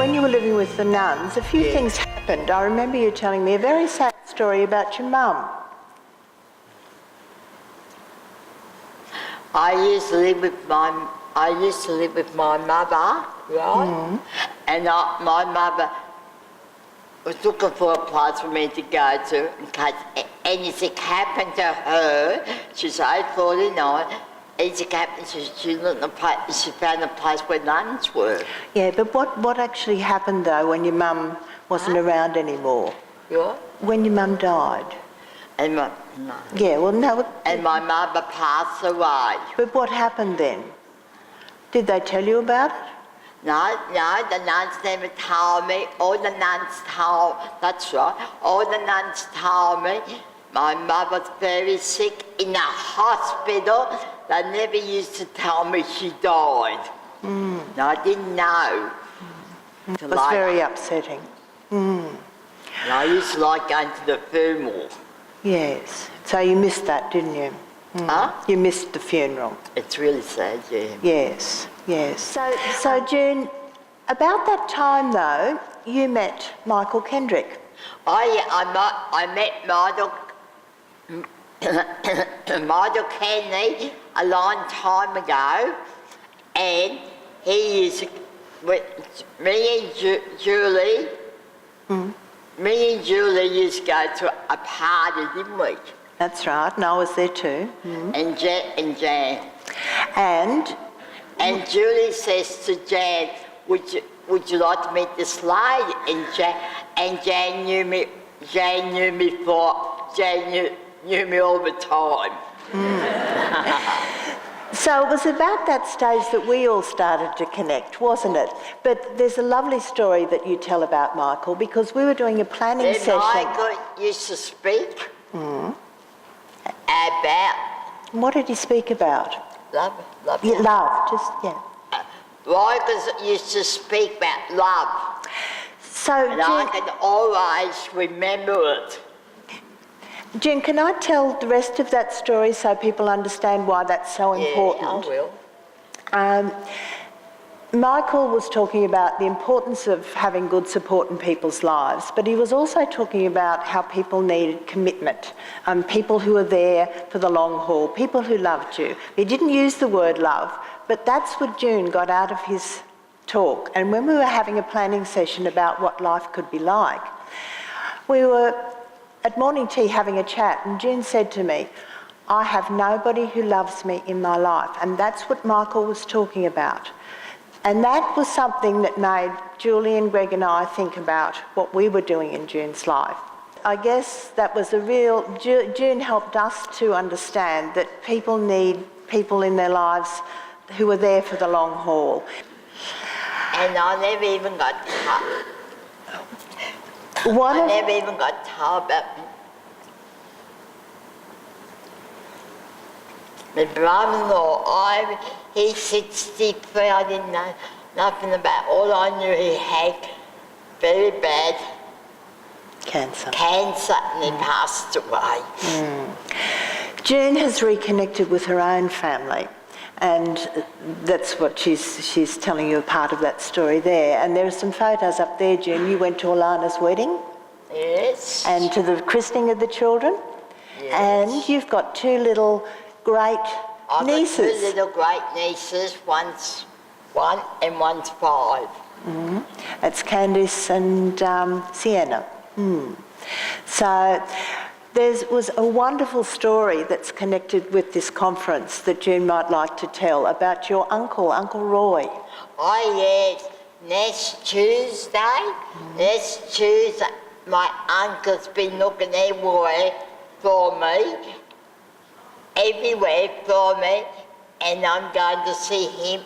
when you were living with the nuns, a few Yes. things happened. I remember you telling me a very sad story about your mum. I used to live with my mother, right? And my mother was looking for a place for me to go to in case anything happened to her. She's 49. Anything happened, she found a place where nuns were. Yeah, but what actually happened though when your mum wasn't around anymore? Yeah? When your mum died? And no. Yeah, well, no. And my mother passed away. But what happened then? Did they tell you about it? No, the nuns never told me. All the nuns told me my mother was very sick in a hospital. They never used to tell me she died. No, I didn't know. It was very upsetting. And I used to like going to the funeral. Yes. So you missed that, didn't you? Huh? You missed the funeral. It's really sad, yeah. Yes, yes. So June, about that time though, you met Michael Kendrick. I met Michael Kennedy a long time ago, and he is with me and Julie. Me and Julie used to go to a party, didn't we? That's right, and I was there too. And Jan. And Julie says to Jan, would you like to meet this lady? And Jan knew me all the time. so it was about that stage that we all started to connect, wasn't it? But there's a lovely story that you tell about Michael, because we were doing a planning session. Michael used to speak about... What did he speak about? Love. Yeah, love, just, yeah. Michael used to speak about love. So, And I can always remember it. Jen, can I tell the rest of that story so people understand why that's so important? Yeah, I will. Michael was talking about the importance of having good support in people's lives, but he was also talking about how people needed commitment, people who were there for the long haul, people who loved you. He didn't use the word love, but that's what June got out of his talk. And when we were having a planning session about what life could be like, we were at morning tea having a chat, and June said to me, I have nobody who loves me in my life. And that's what Michael was talking about. And that was something that made Julie and Greg and I think about what we were doing in June's life. I guess that was June helped us to understand that people need people in their lives who are there for the long haul. And I never even got told. I never even got told about my brother-in-law. He's 63, I didn't know nothing about. All I knew, he had very bad cancer, and he passed away. June has reconnected with her own family, and that's what she's telling you a part of that story there. And there are some photos up there, June. You went to Alana's wedding. Yes. And to the christening of the children. Yes. And you've got two little great nieces. I've got two little great nieces. One's 1 and one's 5. That's Candice and Sienna. So there was a wonderful story that's connected with this conference that June might like to tell about your uncle, Uncle Roy. Oh yes, next Tuesday, my uncle's been looking everywhere for me, and I'm going to see him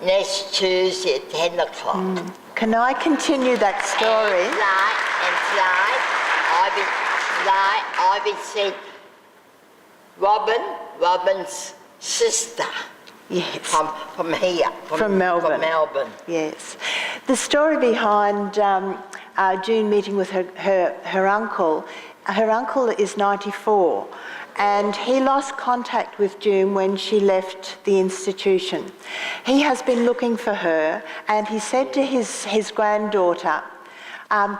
next Tuesday at 10 o'clock. Can I continue that story? And tonight, I've been seeing Robin's sister. Yes. From here. From Melbourne. From Melbourne. Yes. The story behind June meeting with her uncle is 94, and he lost contact with June when she left the institution. He has been looking for her, and he said to his granddaughter,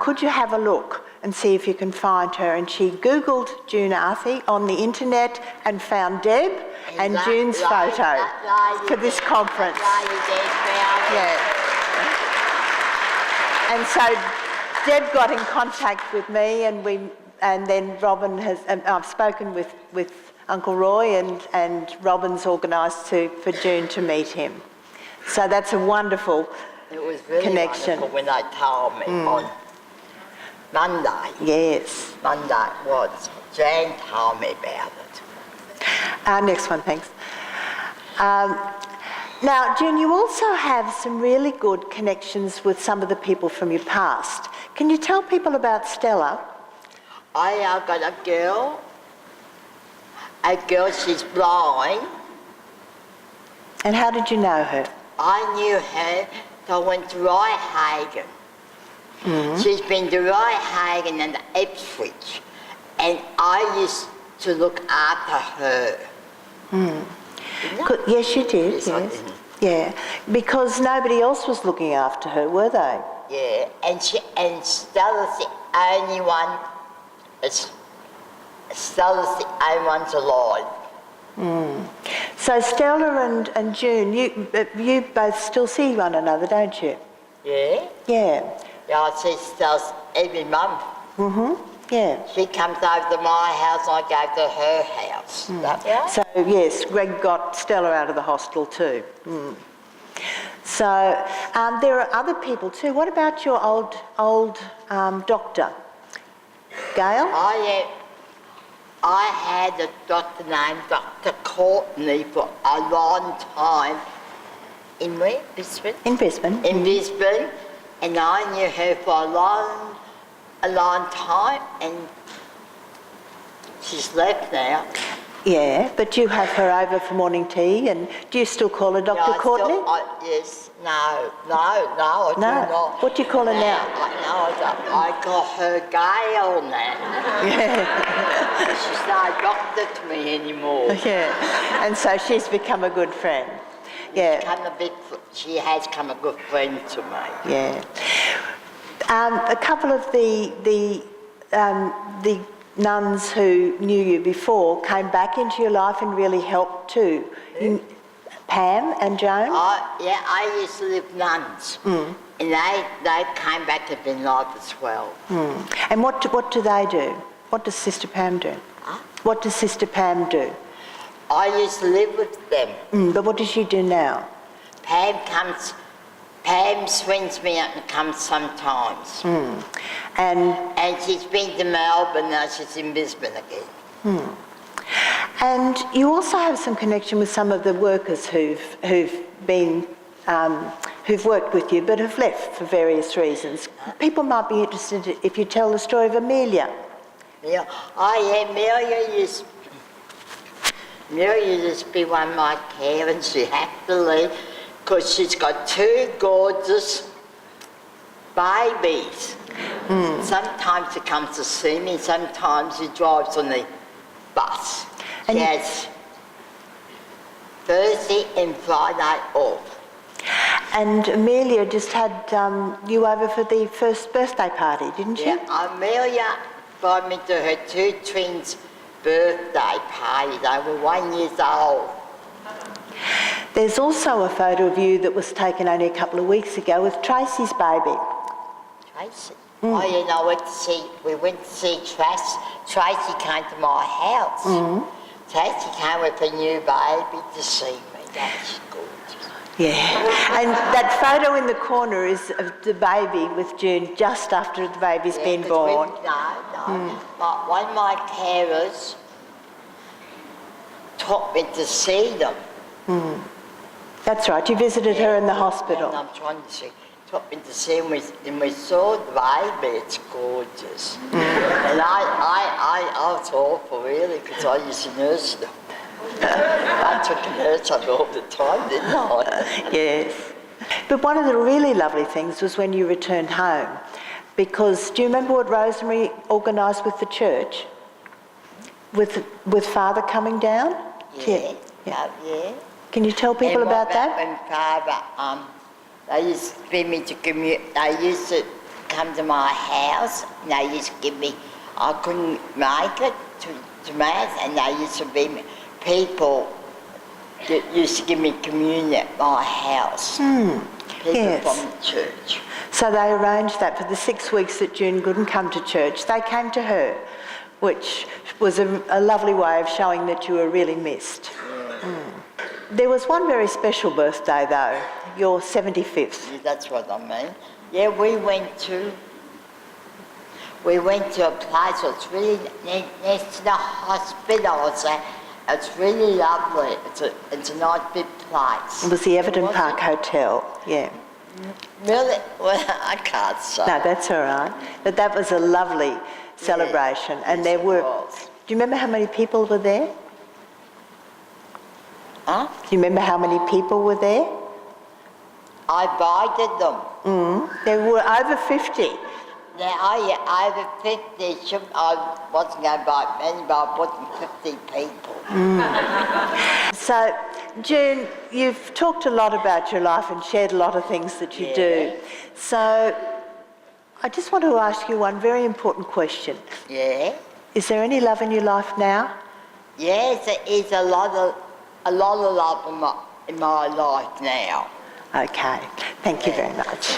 could you have a look and see if you can find her? And she Googled June Arthey on the internet and found Deb and June's photo for this conference. Yeah. And so Deb got in contact with me, and then Robin has. I've spoken with Uncle Roy, and Robin's organised for June to meet him. So that's a wonderful It was really connection. wonderful when they told me on Monday. Yes. Monday was. Jan told me about it. Next one, thanks. Now, June, you also have some really good connections with some of the people from your past. Can you tell people about Stella? I got a girl, she's blind. And how did you know her? I knew her, so I went to Ryehagen. She's been to Ryehagen and Ipswich, and I used to look after her. Didn't I? Yes, you did. Yes, I did. Yeah, because nobody else was looking after her, were they? Yeah, and Stella's the only one. Stella's the only one's alive. So Stella and June, you both still see one another, don't you? Yeah. Yeah. Yeah, I see Stella's every month. Yeah. She comes over to my house, I go to her house. That right? So yes, Greg got Stella out of the hospital too. So there are other people too. What about your old doctor, Gail? I had a doctor named Dr. Courtney for a long time. In where? Brisbane? In Brisbane. In Brisbane, and I knew her for a long time, and she's left now. Yeah, but you have her over for morning tea, and do you still call her Dr. Courtney? Yes. No, I do not. What do you call her now? I call her Gail now. Yeah. She's not a doctor to me anymore. Yeah, and so she's become a good friend. Yeah. She has become a good friend to me. Yeah. A couple of the nuns who knew you before came back into your life and really helped too. Pam and Joan? I used to live with nuns, and they came back to be life as well. And what do they do? What does Sister Pam do? Huh? What does Sister Pam do? I used to live with them. But what does she do now? Pam swings me up and comes sometimes. And she's been to Melbourne, now she's in Brisbane again. And you also have some connection with some of the workers who've worked with you but have left for various reasons. People might be interested if you tell the story of Amelia. Yeah. Amelia used to be one of my parents. She had to leave because she's got two gorgeous babies. Sometimes she comes to see me, sometimes she drives on the bus. And she has Thursday and Friday off. And Amelia just had you over for the first birthday party, didn't she? Yeah, Amelia brought me to her two twins' birthday party. They were 1 year old. There's also a photo of you that was taken only a couple of weeks ago with Tracy's baby. Tracy? Oh, you know, we went to see Tracy. Tracy came to my house. Tracy came with a new baby to see me. That's gorgeous. Yeah, and that photo in the corner is of the baby with June just after the baby's been born. But one of my carers taught me to see them. That's right, you visited her in the hospital. And I'm trying to see. Taught me to see, and we saw the baby. It's gorgeous. And I was awful really because I used to nurse them. I took a nurse on all the time, didn't I? Yes. But one of the really lovely things was when you returned home, because do you remember what Rosemary organised with the church? with Father coming down? Yeah. Yeah. Yeah. Can you tell people And what about that? When Father, they used to bring me to they used to come to my house and they used to give me, I couldn't make it to Mass, and they used to bring me people that used to give me communion at my house. People yes. from the church. So they arranged that for the 6 weeks that June couldn't come to church. They came to her, which was a lovely way of showing that you were really missed. There was one very special birthday though, your 75th. Yeah, that's what I mean. Yeah, we went to a place that's really next to the hospital. It's really lovely. It's a nice big place. It was the Everton Was Park it? Hotel, yeah. Really? Well, I can't say. No, that's all right. But that was a lovely celebration. And yes, there it were... was. Do you remember how many people were there? Huh? Do you remember how many people were there? I invited them. There were over 50. Now, over 50, I wasn't going to invite many, but I put 50 people. So, June, you've talked a lot about your life and shared a lot of things that you do. So, I just want to ask you one very important question. Yeah? Is there any love in your life now? Yes, there is a lot of love in my life now. Okay, thank you very much.